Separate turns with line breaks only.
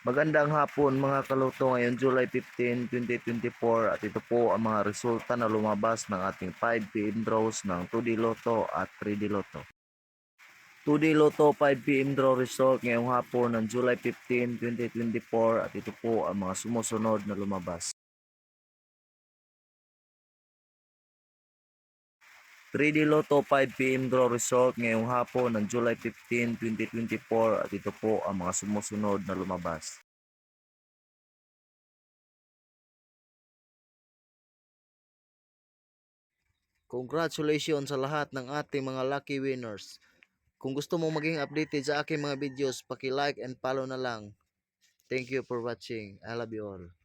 Magandang hapon mga kaluto, ngayon July 15, 2024 at ito po ang mga resulta na lumabas ng ating 5pm draws ng 2D Lotto at 3D Lotto. 2D Lotto 5pm draw result ngayong hapon ng July 15, 2024 at ito po ang mga sumusunod na lumabas. 3D Lotto 5pm draw result ngayong hapon ng July 15, 2024 at ito po ang mga sumusunod na lumabas. 'Congratulations sa lahat ng ating mga lucky winners. Kung gusto mong maging updated sa aking mga videos, paki-like and follow na lang. Thank you for watching. I love you all.